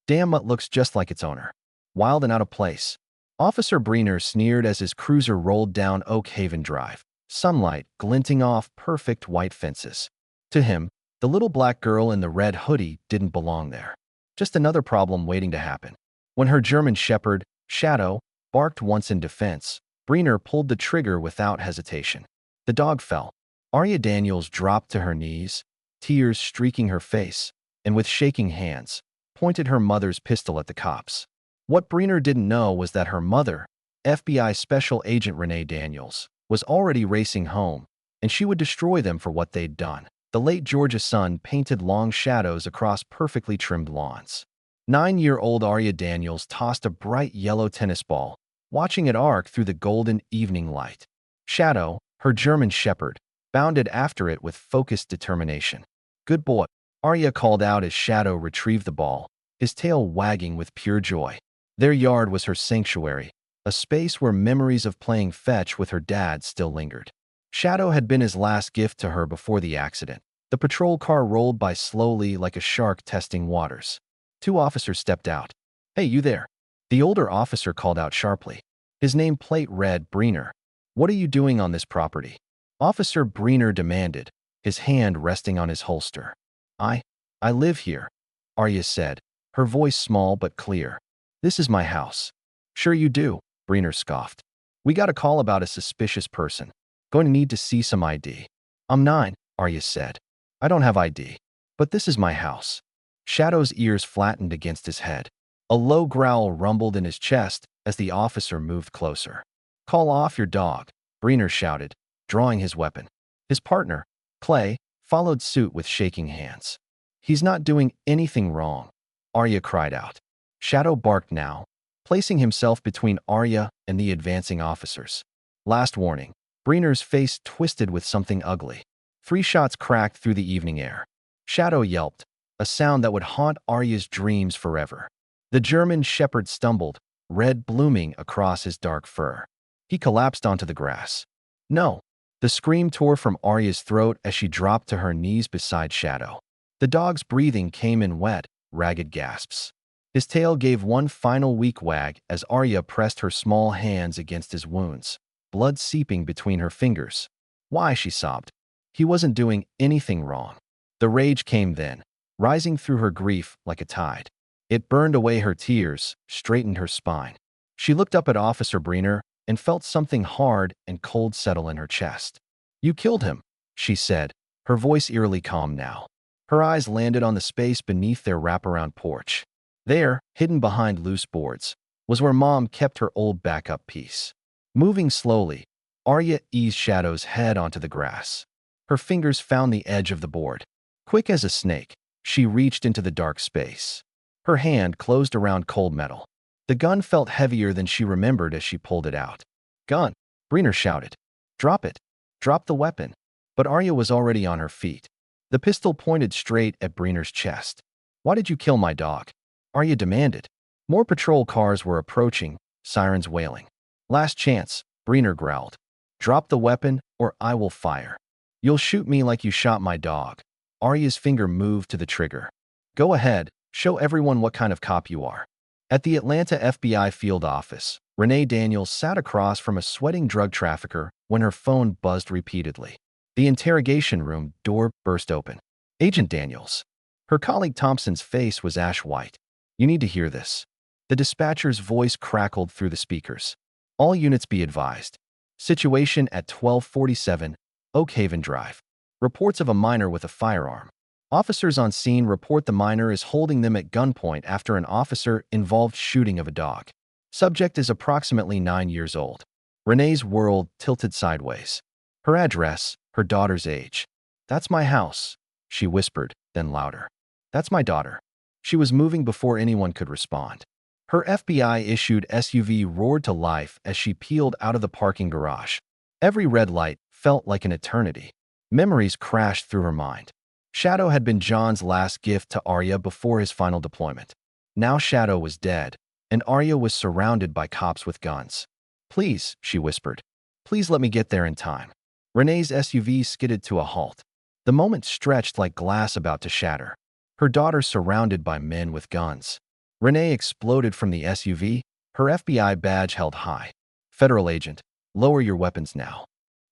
Damn, Mutt looks just like its owner. Wild and out of place. Officer Breener sneered as his cruiser rolled down Oak Haven Drive, sunlight glinting off perfect white fences. To him, the little black girl in the red hoodie didn't belong there. Just another problem waiting to happen. When her German shepherd, Shadow, barked once in defense, Breener pulled the trigger without hesitation. The dog fell. Arya Daniels dropped to her knees, tears streaking her face, and with shaking hands, pointed her mother's pistol at the cops. What Breener didn't know was that her mother, FBI Special Agent Renee Daniels, was already racing home, and she would destroy them for what they'd done. The late Georgia sun painted long shadows across perfectly trimmed lawns. 9-year-old Arya Daniels tossed a bright yellow tennis ball, watching it arc through the golden evening light. Shadow, her German shepherd, bounded after it with focused determination. "Good boy," Arya called out as Shadow retrieved the ball, his tail wagging with pure joy. Their yard was her sanctuary, a space where memories of playing fetch with her dad still lingered. Shadow had been his last gift to her before the accident. The patrol car rolled by slowly like a shark testing waters. 2 officers stepped out. "Hey, you there?" The older officer called out sharply. His name plate read Breener. "What are you doing on this property?" Officer Breener demanded, his hand resting on his holster. I live here," Arya said, her voice small but clear. "This is my house." "Sure you do," Breener scoffed. "We got a call about a suspicious person. Going to need to see some ID." "I'm 9, Arya said. "I don't have ID. But this is my house." Shadow's ears flattened against his head. A low growl rumbled in his chest as the officer moved closer. "Call off your dog," Breener shouted, drawing his weapon. His partner, Clay, followed suit with shaking hands. "He's not doing anything wrong," Arya cried out. Shadow barked now, placing himself between Arya and the advancing officers. Last warning. Breener's face twisted with something ugly. 3 shots cracked through the evening air. Shadow yelped, a sound that would haunt Arya's dreams forever. The German shepherd stumbled, red blooming across his dark fur. He collapsed onto the grass. "No!" The scream tore from Arya's throat as she dropped to her knees beside Shadow. The dog's breathing came in wet, ragged gasps. His tail gave one final weak wag as Arya pressed her small hands against his wounds, blood seeping between her fingers. "Why?" she sobbed. "He wasn't doing anything wrong." The rage came then, rising through her grief like a tide. It burned away her tears, straightened her spine. She looked up at Officer Breener and felt something hard and cold settle in her chest. "You killed him," she said, her voice eerily calm now. Her eyes landed on the space beneath their wraparound porch. There, hidden behind loose boards, was where Mom kept her old backup piece. Moving slowly, Arya eased Shadow's head onto the grass. Her fingers found the edge of the board. Quick as a snake, she reached into the dark space. Her hand closed around cold metal. The gun felt heavier than she remembered as she pulled it out. "Gun!" Breener shouted. "Drop it! Drop the weapon!" But Arya was already on her feet. The pistol pointed straight at Breener's chest. "Why did you kill my dog?" Arya demanded. More patrol cars were approaching, sirens wailing. "Last chance," Breener growled. "Drop the weapon, or I will fire. You'll shoot me like you shot my dog." Arya's finger moved to the trigger. "Go ahead, show everyone what kind of cop you are." At the Atlanta FBI field office, Renee Daniels sat across from a sweating drug trafficker when her phone buzzed repeatedly. The interrogation room door burst open. "Agent Daniels." Her colleague Thompson's face was ash white. "You need to hear this." The dispatcher's voice crackled through the speakers. "All units be advised. Situation at 1247 Oak Haven Drive. Reports of a minor with a firearm. Officers on scene report the minor is holding them at gunpoint after an officer-involved shooting of a dog. Subject is approximately 9 years old." Renee's world tilted sideways. Her address, her daughter's age. "That's my house," she whispered, then louder. "That's my daughter." She was moving before anyone could respond. Her FBI-issued SUV roared to life as she peeled out of the parking garage. Every red light felt like an eternity. Memories crashed through her mind. Shadow had been John's last gift to Arya before his final deployment. Now Shadow was dead, and Arya was surrounded by cops with guns. "Please," she whispered. "Please let me get there in time." Renee's SUV skidded to a halt. The moment stretched like glass about to shatter. Her daughter surrounded by men with guns. Renee exploded from the SUV, her FBI badge held high. "Federal agent, lower your weapons now."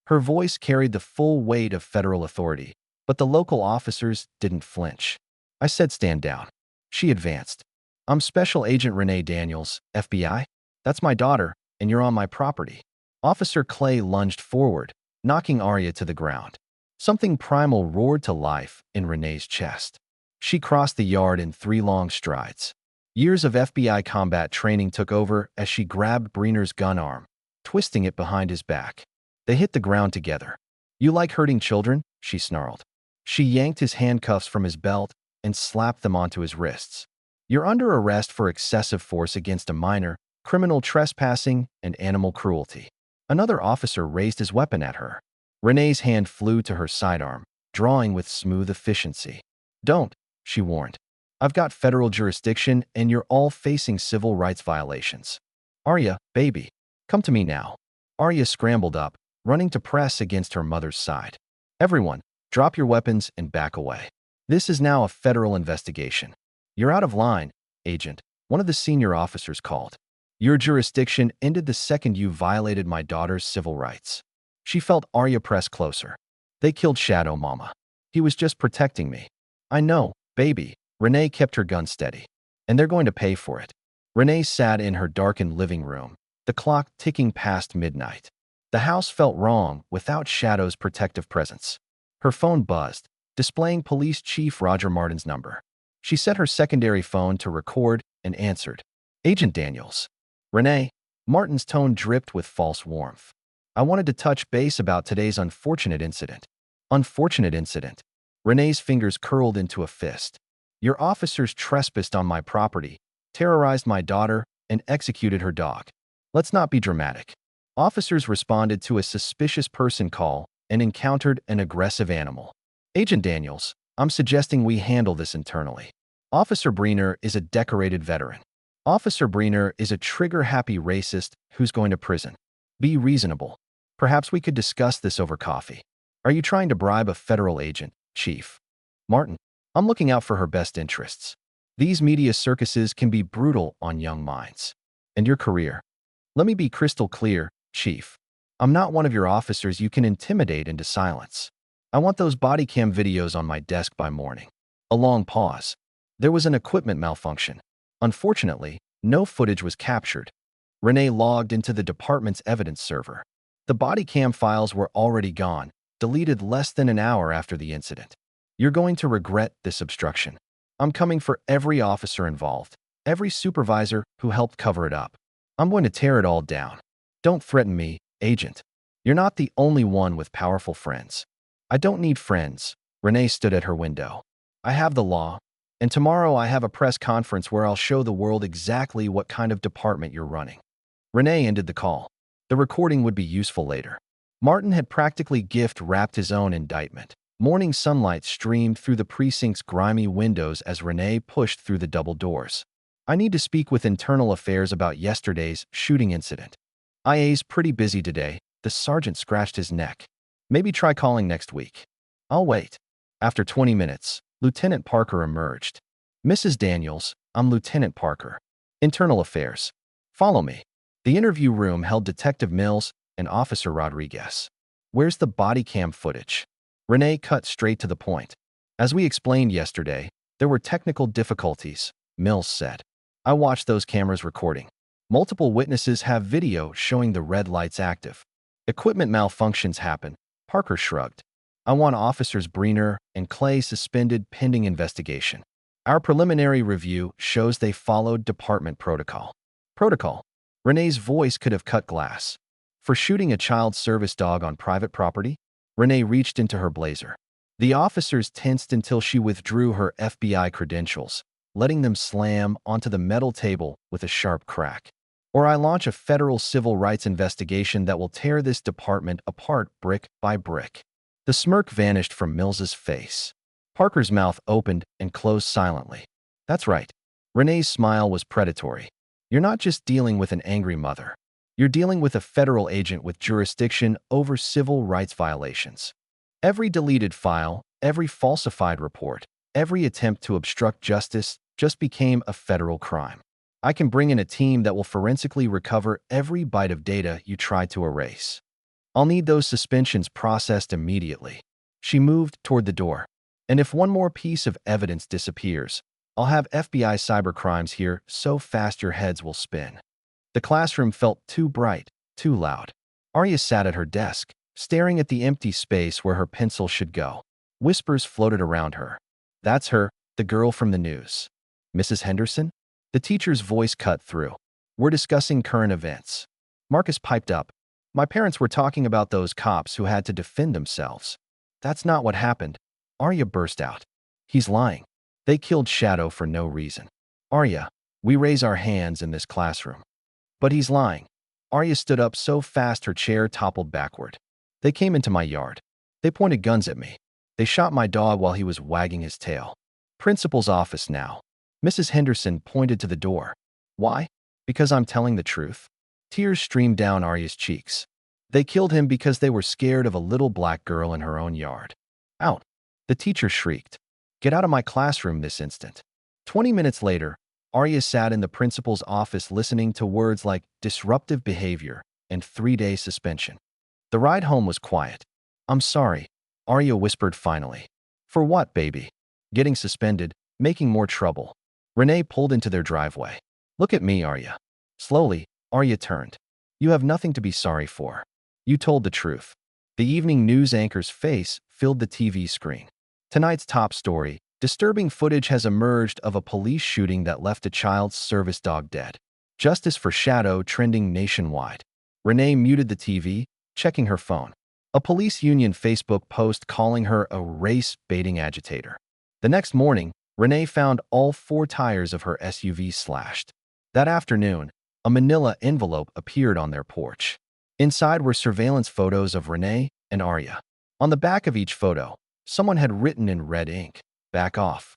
Her voice carried the full weight of federal authority, but the local officers didn't flinch. "I said stand down." She advanced. "I'm Special Agent Renee Daniels, FBI. That's my daughter, and you're on my property." Officer Clay lunged forward, knocking Arya to the ground. Something primal roared to life in Renee's chest. She crossed the yard in 3 long strides. Years of FBI combat training took over as she grabbed Breener's gun arm, twisting it behind his back. They hit the ground together. "You like hurting children?" she snarled. She yanked his handcuffs from his belt and slapped them onto his wrists. "You're under arrest for excessive force against a minor, criminal trespassing, and animal cruelty." Another officer raised his weapon at her. Renee's hand flew to her sidearm, drawing with smooth efficiency. "Don't," she warned. "I've got federal jurisdiction, and you're all facing civil rights violations." "Arya, baby, come to me now." Arya scrambled up, running to press against her mother's side. "Everyone, drop your weapons and back away. This is now a federal investigation." "You're out of line, Agent," one of the senior officers called. "Your jurisdiction ended the second you violated my daughter's civil rights." She felt Arya press closer. "They killed Shadow Mama. He was just protecting me." "I know, baby." Renee kept her gun steady. "And they're going to pay for it." Renee sat in her darkened living room, the clock ticking past midnight. The house felt wrong without Shadow's protective presence. Her phone buzzed, displaying Police Chief Roger Martin's number. She set her secondary phone to record and answered. "Agent Daniels." "Renee." Martin's tone dripped with false warmth. "I wanted to touch base about today's unfortunate incident." "Unfortunate incident?" Renee's fingers curled into a fist. "Your officers trespassed on my property, terrorized my daughter, and executed her dog." "Let's not be dramatic." Officers responded to a suspicious person call and encountered an aggressive animal. "Agent Daniels, I'm suggesting we handle this internally." Officer Breener is a decorated veteran. Officer Breener is a trigger-happy racist who's going to prison. Be reasonable. Perhaps we could discuss this over coffee. "Are you trying to bribe a federal agent, Chief?" "Martin, I'm looking out for her best interests. These media circuses can be brutal on young minds." "And your career?" "Let me be crystal clear, Chief. I'm not one of your officers you can intimidate into silence. I want those body cam videos on my desk by morning." A long pause. "There was an equipment malfunction. Unfortunately, no footage was captured." Renee logged into the department's evidence server. The body cam files were already gone, deleted less than an hour after the incident. "You're going to regret this obstruction. I'm coming for every officer involved, every supervisor who helped cover it up. I'm going to tear it all down. Don't threaten me, Agent. You're not the only one with powerful friends." "I don't need friends." Renee stood at her window. "I have the law. And tomorrow I have a press conference where I'll show the world exactly what kind of department you're running." Renee ended the call. The recording would be useful later. Martin had practically gift-wrapped his own indictment. Morning sunlight streamed through the precinct's grimy windows as Renee pushed through the double doors. "I need to speak with Internal Affairs about yesterday's shooting incident." "IA's pretty busy today." The sergeant scratched his neck. "Maybe try calling next week." "I'll wait." After 20 minutes, Lieutenant Parker emerged. "Mrs. Daniels, I'm Lieutenant Parker. Internal Affairs. Follow me." The interview room held Detective Mills and Officer Rodriguez. "Where's the body cam footage?" Renee cut straight to the point. "As we explained yesterday, there were technical difficulties," Mills said. "I watched those cameras recording. Multiple witnesses have video showing the red lights active. Equipment malfunctions happen." Parker shrugged. "I want Officers Breener and Clay suspended pending investigation. Our preliminary review shows they followed department protocol." "Protocol?" Renee's voice could have cut glass. "For shooting a child service dog on private property?" Renee reached into her blazer. The officers tensed until she withdrew her FBI credentials, letting them slam onto the metal table with a sharp crack. "Or I launch a federal civil rights investigation that will tear this department apart brick by brick." The smirk vanished from Mills's face. Parker's mouth opened and closed silently. "That's right." Renee's smile was predatory. "You're not just dealing with an angry mother. You're dealing with a federal agent with jurisdiction over civil rights violations. Every deleted file, every falsified report, every attempt to obstruct justice just became a federal crime. I can bring in a team that will forensically recover every byte of data you tried to erase. I'll need those suspensions processed immediately. She moved toward the door. And if one more piece of evidence disappears, I'll have FBI cybercrimes here so fast your heads will spin. The classroom felt too bright, too loud. Arya sat at her desk, staring at the empty space where her pencil should go. Whispers floated around her. That's her, the girl from the news. Mrs. Henderson? The teacher's voice cut through. We're discussing current events. Marcus piped up. My parents were talking about those cops who had to defend themselves. That's not what happened. Arya burst out. He's lying. They killed Shadow for no reason. Arya, we raise our hands in this classroom. But he's lying. Arya stood up so fast her chair toppled backward. They came into my yard. They pointed guns at me. They shot my dog while he was wagging his tail. Principal's office now. Mrs. Henderson pointed to the door. Why? Because I'm telling the truth. Tears streamed down Arya's cheeks. They killed him because they were scared of a little black girl in her own yard. Out. The teacher shrieked. Get out of my classroom this instant. 20 minutes later, Arya sat in the principal's office listening to words like disruptive behavior and 3-day suspension. The ride home was quiet. I'm sorry, Arya whispered finally. For what, baby? Getting suspended, making more trouble. Renee pulled into their driveway. Look at me, Arya. Slowly, Arya turned. You have nothing to be sorry for. You told the truth. The evening news anchor's face filled the TV screen. Tonight's top story, disturbing footage has emerged of a police shooting that left a child's service dog dead. Justice for Shadow trending nationwide. Renee muted the TV, checking her phone. A police union Facebook post calling her a race-baiting agitator. The next morning, Renee found all 4 tires of her SUV slashed. That afternoon, a manila envelope appeared on their porch. Inside were surveillance photos of Renee and Arya. On the back of each photo, someone had written in red ink, "Back off."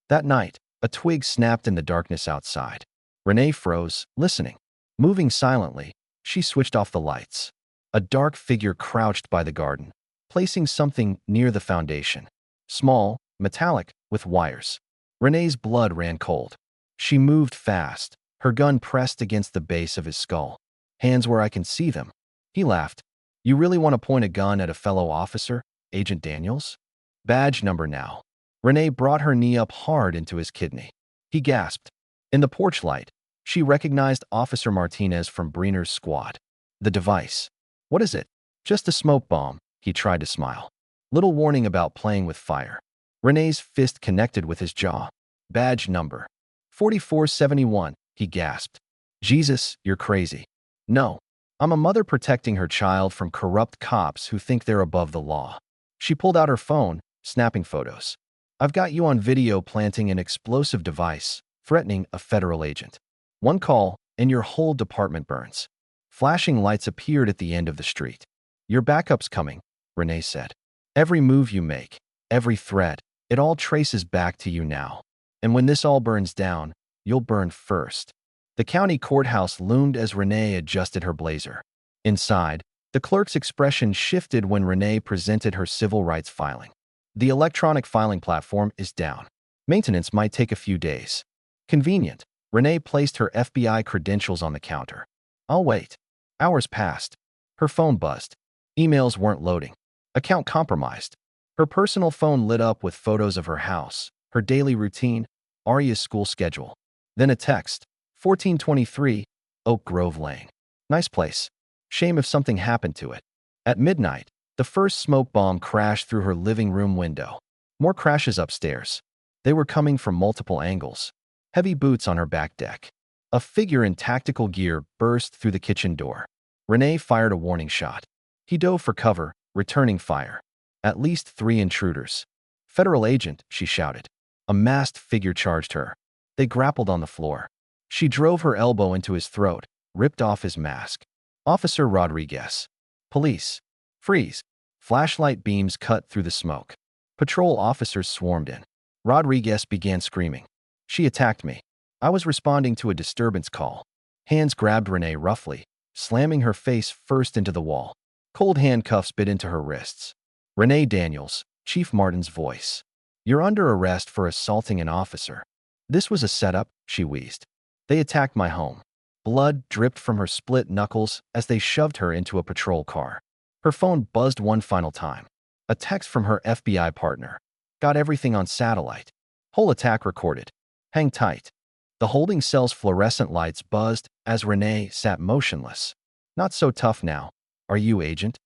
That night, a twig snapped in the darkness outside. Renee froze, listening. Moving silently, she switched off the lights. A dark figure crouched by the garden, placing something near the foundation. Small, metallic, with wires. Renee's blood ran cold. She moved fast, her gun pressed against the base of his skull. Hands where I can see them. He laughed. You really want to point a gun at a fellow officer, Agent Daniels? Badge number now. Renee brought her knee up hard into his kidney. He gasped. In the porch light, she recognized Officer Martinez from Breener's squad. The device. What is it? Just a smoke bomb, he tried to smile. Little warning about playing with fire. Renee's fist connected with his jaw. Badge number. 4471, he gasped. Jesus, you're crazy. No. I'm a mother protecting her child from corrupt cops who think they're above the law. She pulled out her phone, snapping photos. I've got you on video planting an explosive device, threatening a federal agent. One call, and your whole department burns. Flashing lights appeared at the end of the street. Your backup's coming, Renee said. Every move you make, every thread, it all traces back to you now. And when this all burns down, you'll burn first. The county courthouse loomed as Renee adjusted her blazer. Inside, the clerk's expression shifted when Renee presented her civil rights filing. The electronic filing platform is down. Maintenance might take a few days. Convenient. Renee placed her FBI credentials on the counter. I'll wait. Hours passed. Her phone buzzed. Emails weren't loading. Account compromised. Her personal phone lit up with photos of her house, her daily routine, Arya's school schedule. Then a text. 1423, Oak Grove Lane. Nice place. Shame if something happened to it. At midnight, the first smoke bomb crashed through her living room window. More crashes upstairs. They were coming from multiple angles. Heavy boots on her back deck. A figure in tactical gear burst through the kitchen door. Renee fired a warning shot. He dove for cover, returning fire. At least 3 intruders. Federal agent, she shouted. A masked figure charged her. They grappled on the floor. She drove her elbow into his throat, ripped off his mask. Officer Rodriguez. Police. Freeze. Flashlight beams cut through the smoke. Patrol officers swarmed in. Rodriguez began screaming. She attacked me. I was responding to a disturbance call. Hands grabbed Renee roughly, slamming her face first into the wall. Cold handcuffs bit into her wrists. Renee Daniels, Chief Martin's voice. You're under arrest for assaulting an officer. This was a setup, she wheezed. They attacked my home. Blood dripped from her split knuckles as they shoved her into a patrol car. Her phone buzzed one final time. A text from her FBI partner. Got everything on satellite. Whole attack recorded. Hang tight. The holding cell's fluorescent lights buzzed as Renee sat motionless. Not so tough now. Are you, Agent?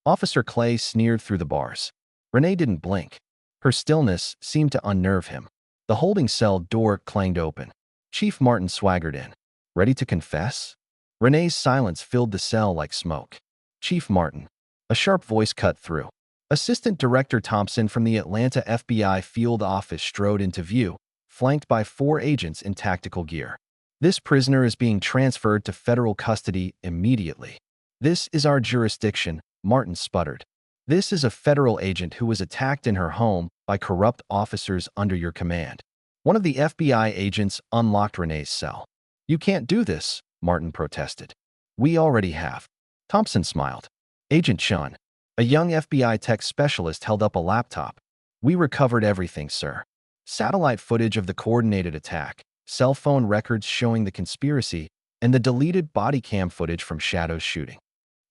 Officer Clay sneered through the bars. Renee didn't blink. Her stillness seemed to unnerve him. The holding cell door clanged open. Chief Martin swaggered in. Ready to confess? Renee's silence filled the cell like smoke. Chief Martin. A sharp voice cut through. Assistant Director Thompson from the Atlanta FBI field office strode into view, flanked by 4 agents in tactical gear. This prisoner is being transferred to federal custody immediately. This is our jurisdiction, Martin sputtered. This is a federal agent who was attacked in her home by corrupt officers under your command. One of the FBI agents unlocked Renee's cell. You can't do this, Martin protested. We already have. Thompson smiled. Agent Chun, a young FBI tech specialist, held up a laptop. We recovered everything, sir. Satellite footage of the coordinated attack, cell phone records showing the conspiracy, and the deleted body cam footage from Shadow's shooting.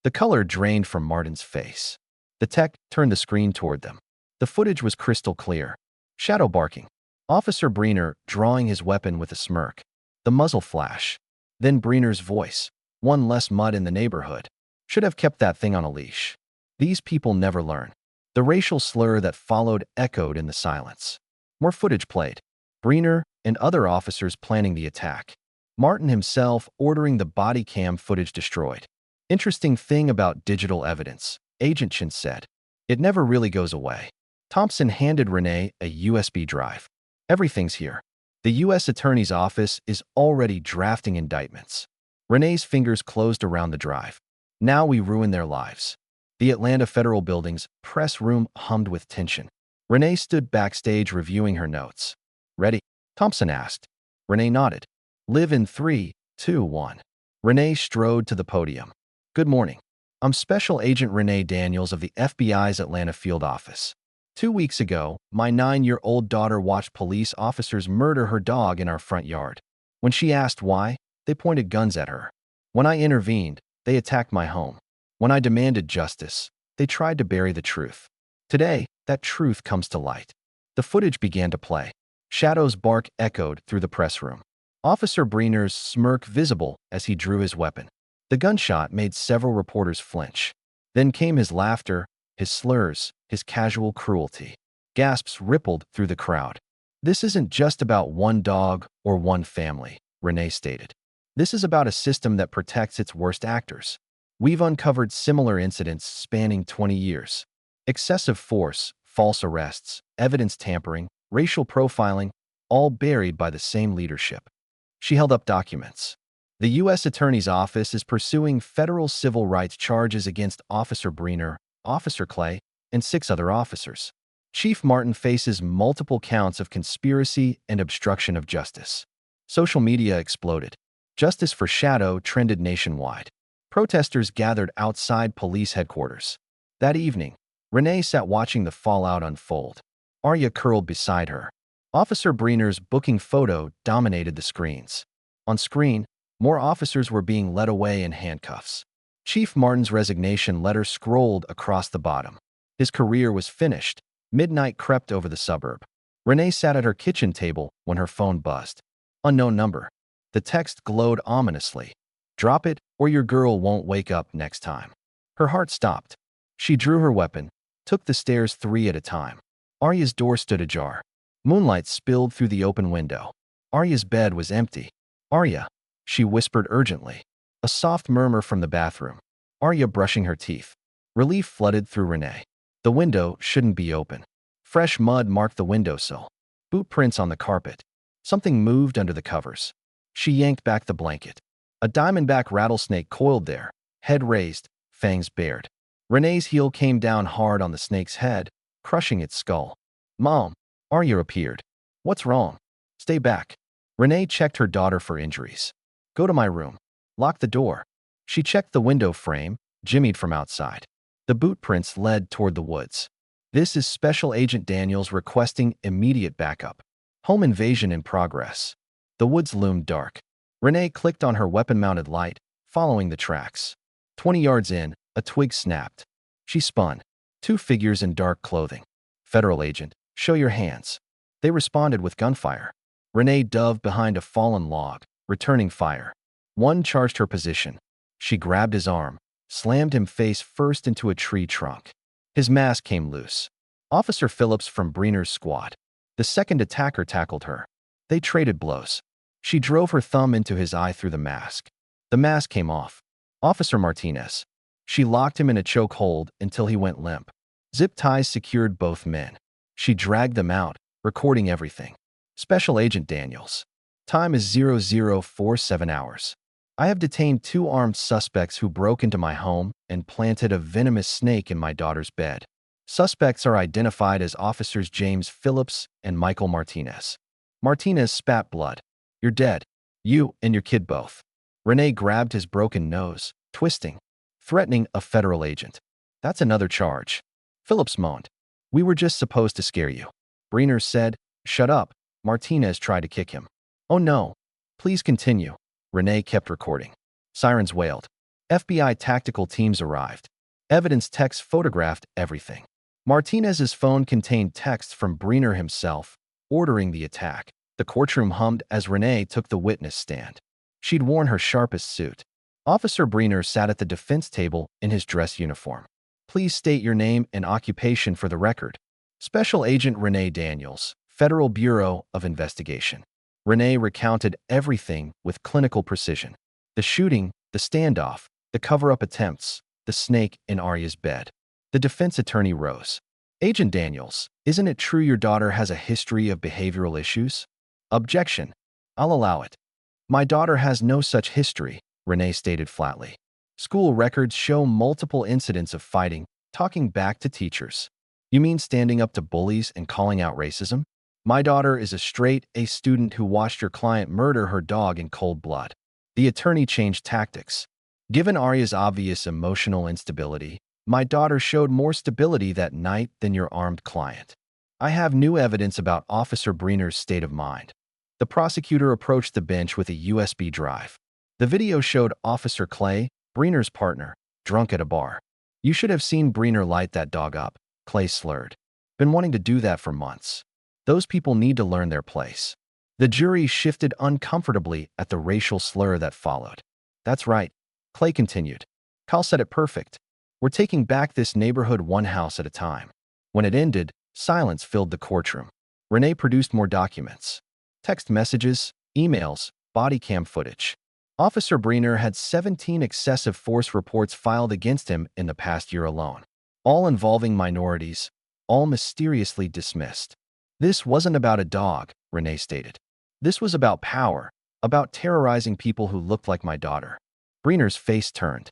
The color drained from Martin's face. The tech turned the screen toward them. The footage was crystal clear. Shadow barking. Officer Breener drawing his weapon with a smirk. The muzzle flash. Then Breener's voice. One less mud in the neighborhood. Should have kept that thing on a leash. These people never learn. The racial slur that followed echoed in the silence. More footage played. Breener and other officers planning the attack. Martin himself ordering the body cam footage destroyed. Interesting thing about digital evidence, Agent Chin said. It never really goes away. Thompson handed Renee a USB drive. Everything's here. The U.S. Attorney's Office is already drafting indictments. Renee's fingers closed around the drive. Now we ruin their lives. The Atlanta Federal Building's press room hummed with tension. Renee stood backstage reviewing her notes. Ready? Thompson asked. Renee nodded. Live in 3, 2, 1. Renee strode to the podium. Good morning. I'm Special Agent Renee Daniels of the FBI's Atlanta field office. 2 weeks ago, my 9-year-old daughter watched police officers murder her dog in our front yard. When she asked why, they pointed guns at her. When I intervened, they attacked my home. When I demanded justice, they tried to bury the truth. Today, that truth comes to light. The footage began to play. Shadow's bark echoed through the press room. Officer Breener's smirk visible as he drew his weapon. The gunshot made several reporters flinch. Then came his laughter, his slurs, his casual cruelty. Gasps rippled through the crowd. This isn't just about one dog or one family, Renee stated. This is about a system that protects its worst actors. We've uncovered similar incidents spanning 20 years. Excessive force, false arrests, evidence tampering, racial profiling, all buried by the same leadership. She held up documents. The U.S. Attorney's Office is pursuing federal civil rights charges against Officer Breener, Officer Clay, and 6 other officers. Chief Martin faces multiple counts of conspiracy and obstruction of justice. Social media exploded. Justice for Shadow trended nationwide. Protesters gathered outside police headquarters. That evening, Renee sat watching the fallout unfold. Arya curled beside her. Officer Breener's booking photo dominated the screens. On screen, more officers were being led away in handcuffs. Chief Martin's resignation letter scrolled across the bottom. His career was finished. Midnight crept over the suburb. Renee sat at her kitchen table when her phone buzzed. Unknown number. The text glowed ominously. Drop it, or your girl won't wake up next time. Her heart stopped. She drew her weapon, took the stairs 3 at a time. Arya's door stood ajar. Moonlight spilled through the open window. Arya's bed was empty. Arya, she whispered urgently. A soft murmur from the bathroom. Arya brushing her teeth. Relief flooded through Renee. The window shouldn't be open. Fresh mud marked the windowsill. Boot prints on the carpet. Something moved under the covers. She yanked back the blanket. A diamondback rattlesnake coiled there, head raised, fangs bared. Renee's heel came down hard on the snake's head, crushing its skull. Mom, Arya appeared. What's wrong? Stay back. Renee checked her daughter for injuries. Go to my room. Lock the door. She checked the window frame, jimmied from outside. The boot prints led toward the woods. This is Special Agent Daniels requesting immediate backup. Home invasion in progress. The woods loomed dark. Renee clicked on her weapon-mounted light, following the tracks. 20 yards in, a twig snapped. She spun. Two figures in dark clothing. Federal agent, show your hands. They responded with gunfire. Renee dove behind a fallen log, returning fire. One charged her position. She grabbed his arm, slammed him face first into a tree trunk. His mask came loose. Officer Phillips from Breener's squad. The second attacker tackled her. They traded blows. She drove her thumb into his eye through the mask. The mask came off. Officer Martinez. She locked him in a chokehold until he went limp. Zip ties secured both men. She dragged them out, recording everything. Special Agent Daniels. Time is 0047 hours. I have detained two armed suspects who broke into my home and planted a venomous snake in my daughter's bed. Suspects are identified as Officers James Phillips and Michael Martinez. Martinez spat blood. You're dead. You and your kid both. Renee grabbed his broken nose, twisting, threatening a federal agent. That's another charge. Phillips moaned. We were just supposed to scare you. Breener said, shut up. Martinez tried to kick him. Oh no. Please continue. Renee kept recording. Sirens wailed. FBI tactical teams arrived. Evidence texts photographed everything. Martinez's phone contained texts from Breener himself, ordering the attack. The courtroom hummed as Renee took the witness stand. She'd worn her sharpest suit. Officer Breener sat at the defense table in his dress uniform. Please state your name and occupation for the record. Special Agent Renee Daniels, Federal Bureau of Investigation. Renee recounted everything with clinical precision. The shooting, the standoff, the cover-up attempts, the snake in Arya's bed. The defense attorney rose. Agent Daniels, isn't it true your daughter has a history of behavioral issues? Objection. I'll allow it. My daughter has no such history, Renee stated flatly. School records show multiple incidents of fighting, talking back to teachers. You mean standing up to bullies and calling out racism? My daughter is a straight A student who watched your client murder her dog in cold blood. The attorney changed tactics. Given Arya's obvious emotional instability, my daughter showed more stability that night than your armed client. I have new evidence about Officer Breener's state of mind. The prosecutor approached the bench with a USB drive. The video showed Officer Clay, Breener's partner, drunk at a bar. You should have seen Breener light that dog up, Clay slurred. Been wanting to do that for months. Those people need to learn their place. The jury shifted uncomfortably at the racial slur that followed. That's right, Clay continued. Kyle said it perfect. We're taking back this neighborhood one house at a time. When it ended, silence filled the courtroom. Renee produced more documents. Text messages, emails, body cam footage. Officer Breener had 17 excessive force reports filed against him in the past year alone, all involving minorities, all mysteriously dismissed. This wasn't about a dog, Renee stated. This was about power, about terrorizing people who looked like my daughter. Breener's face turned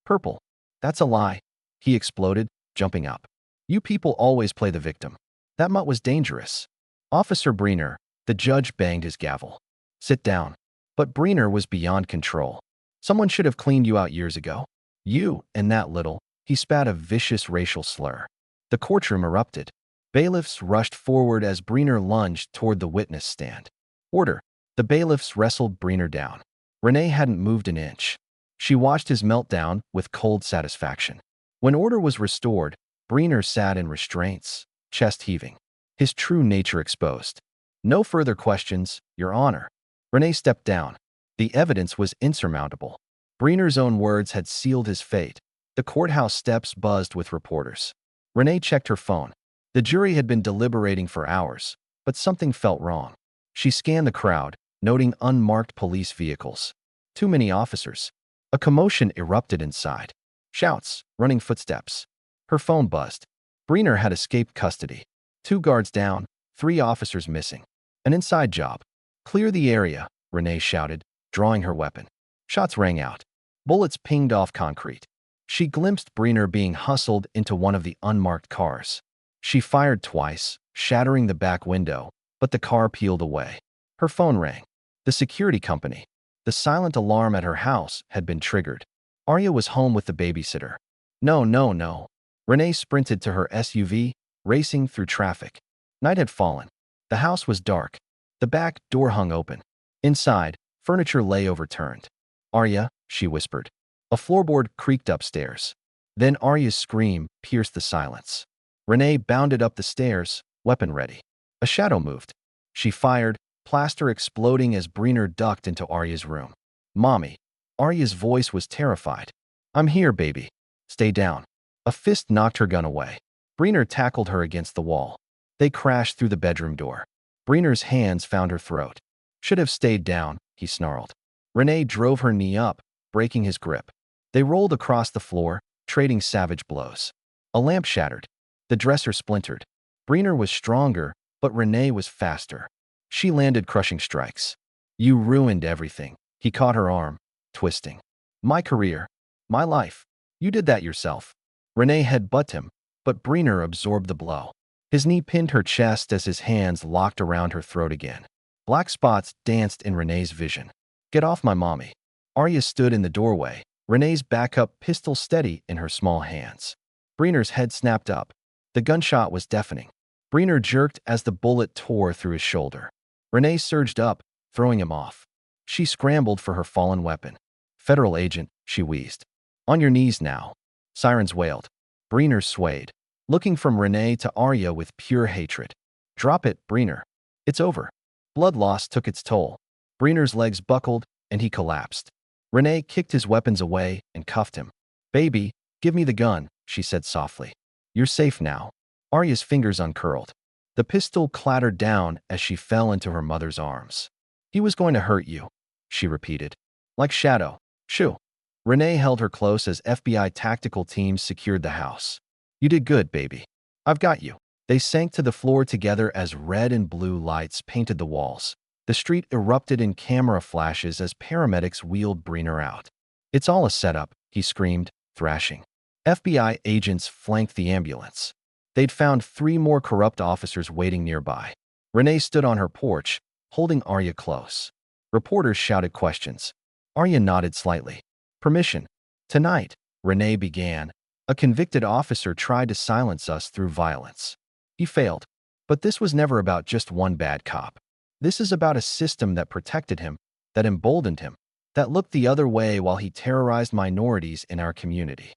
purple. That's a lie, he exploded, jumping up. You people always play the victim. That mutt was dangerous. Officer Breener, the judge banged his gavel. Sit down. But Breener was beyond control. Someone should have cleaned you out years ago. You and that little, he spat a vicious racial slur. The courtroom erupted. Bailiffs rushed forward as Breener lunged toward the witness stand. Order. The bailiffs wrestled Breener down. Renee hadn't moved an inch. She watched his meltdown with cold satisfaction. When order was restored, Breener sat in restraints, chest heaving, his true nature exposed. No further questions, Your Honor. Renee stepped down. The evidence was insurmountable. Breener's own words had sealed his fate. The courthouse steps buzzed with reporters. Renee checked her phone. The jury had been deliberating for hours, but something felt wrong. She scanned the crowd, noting unmarked police vehicles. Too many officers. A commotion erupted inside. Shouts, running footsteps. Her phone buzzed. Breener had escaped custody. 2 guards down, 3 officers missing. An inside job. Clear the area, Renee shouted, drawing her weapon. Shots rang out. Bullets pinged off concrete. She glimpsed Breener being hustled into one of the unmarked cars. She fired twice, shattering the back window, but the car peeled away. Her phone rang. The security company. The silent alarm at her house had been triggered. Arya was home with the babysitter. No, no, no. Renee sprinted to her SUV, racing through traffic. Night had fallen. The house was dark. The back door hung open. Inside, furniture lay overturned. "Arya," she whispered. A floorboard creaked upstairs. Then Arya's scream pierced the silence. Renee bounded up the stairs, weapon ready. A shadow moved. She fired, plaster exploding as Breener ducked into Arya's room. "Mommy." Arya's voice was terrified. "I'm here, baby. Stay down." A fist knocked her gun away. Breener tackled her against the wall. They crashed through the bedroom door. Breener's hands found her throat. "Should have stayed down," he snarled. Renee drove her knee up, breaking his grip. They rolled across the floor, trading savage blows. A lamp shattered. The dresser splintered. Breener was stronger, but Renee was faster. She landed crushing strikes. "You ruined everything." He caught her arm, twisting. "My career. My life. You did that yourself." Renee headbutted him, but Breener absorbed the blow. His knee pinned her chest as his hands locked around her throat again. Black spots danced in Renee's vision. "Get off my mommy." Arya stood in the doorway, Renee's backup pistol steady in her small hands. Breener's head snapped up. The gunshot was deafening. Breener jerked as the bullet tore through his shoulder. Renee surged up, throwing him off. She scrambled for her fallen weapon. "Federal agent," she wheezed. "On your knees now." Sirens wailed. Breener swayed, looking from Renee to Arya with pure hatred. "Drop it, Breener. It's over." Blood loss took its toll. Breener's legs buckled, and he collapsed. Renee kicked his weapons away and cuffed him. "Baby, give me the gun," she said softly. "You're safe now." Arya's fingers uncurled. The pistol clattered down as she fell into her mother's arms. "He was going to hurt you," she repeated. "Like Shadow. Shoo." Renee held her close as FBI tactical teams secured the house. "You did good, baby. I've got you." They sank to the floor together as red and blue lights painted the walls. The street erupted in camera flashes as paramedics wheeled Breener out. "It's all a setup," he screamed, thrashing. FBI agents flanked the ambulance. They'd found 3 more corrupt officers waiting nearby. Renee stood on her porch, holding Arya close. Reporters shouted questions. Arya nodded slightly. "Permission." "Tonight," Renee began, "a convicted officer tried to silence us through violence. He failed. But this was never about just one bad cop. This is about a system that protected him, that emboldened him, that looked the other way while he terrorized minorities in our community."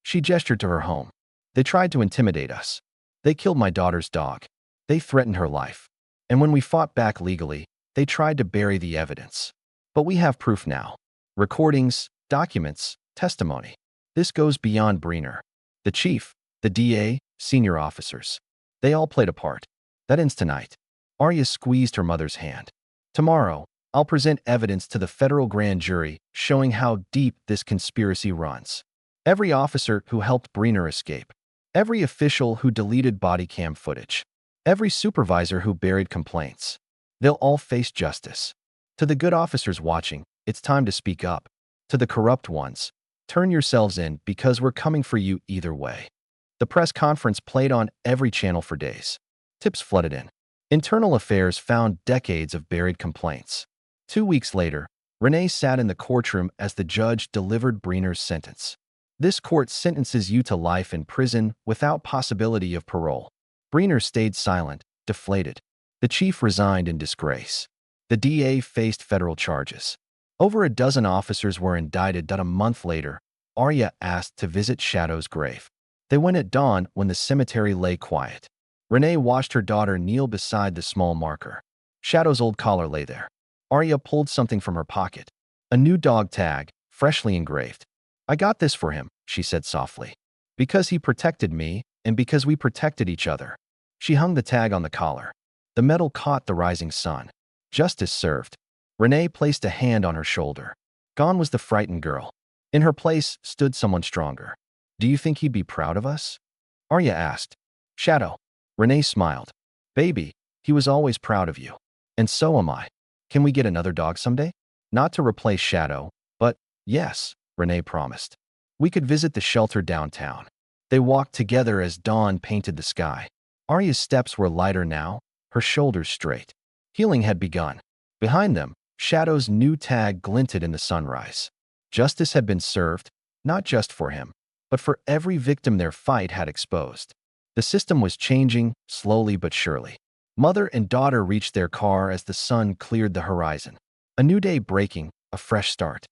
She gestured to her home. "They tried to intimidate us. They killed my daughter's dog. They threatened her life. And when we fought back legally, they tried to bury the evidence. But we have proof now. Recordings, documents, testimony. This goes beyond Breener. The chief, the DA, senior officers. They all played a part. That ends tonight." Arya squeezed her mother's hand. "Tomorrow, I'll present evidence to the federal grand jury showing how deep this conspiracy runs. Every officer who helped Breener escape. Every official who deleted body cam footage. Every supervisor who buried complaints. They'll all face justice. To the good officers watching, it's time to speak up. To the corrupt ones, turn yourselves in because we're coming for you either way." The press conference played on every channel for days. Tips flooded in. Internal Affairs found decades of buried complaints. 2 weeks later, Renee sat in the courtroom as the judge delivered Breener's sentence. "This court sentences you to life in prison without possibility of parole." Breener stayed silent, deflated. The chief resigned in disgrace. The DA faced federal charges. Over a dozen officers were indicted. A month later, Arya asked to visit Shadow's grave. They went at dawn when the cemetery lay quiet. Renee watched her daughter kneel beside the small marker. Shadow's old collar lay there. Arya pulled something from her pocket. A new dog tag, freshly engraved. "I got this for him," she said softly. "Because he protected me, and because we protected each other." She hung the tag on the collar. The metal caught the rising sun. Justice served. Renee placed a hand on her shoulder. Gone was the frightened girl. In her place stood someone stronger. "Do you think he'd be proud of us?" Arya asked. "Shadow." Renee smiled. "Baby, he was always proud of you. And so am I. Can we get another dog someday? Not to replace Shadow, but yes," Renee promised. "We could visit the shelter downtown." They walked together as dawn painted the sky. Arya's steps were lighter now, her shoulders straight. Healing had begun. Behind them, Shadow's new tag glinted in the sunrise. Justice had been served, not just for him, but for every victim their fight had exposed. The system was changing, slowly but surely. Mother and daughter reached their car as the sun cleared the horizon. A new day breaking, a fresh start.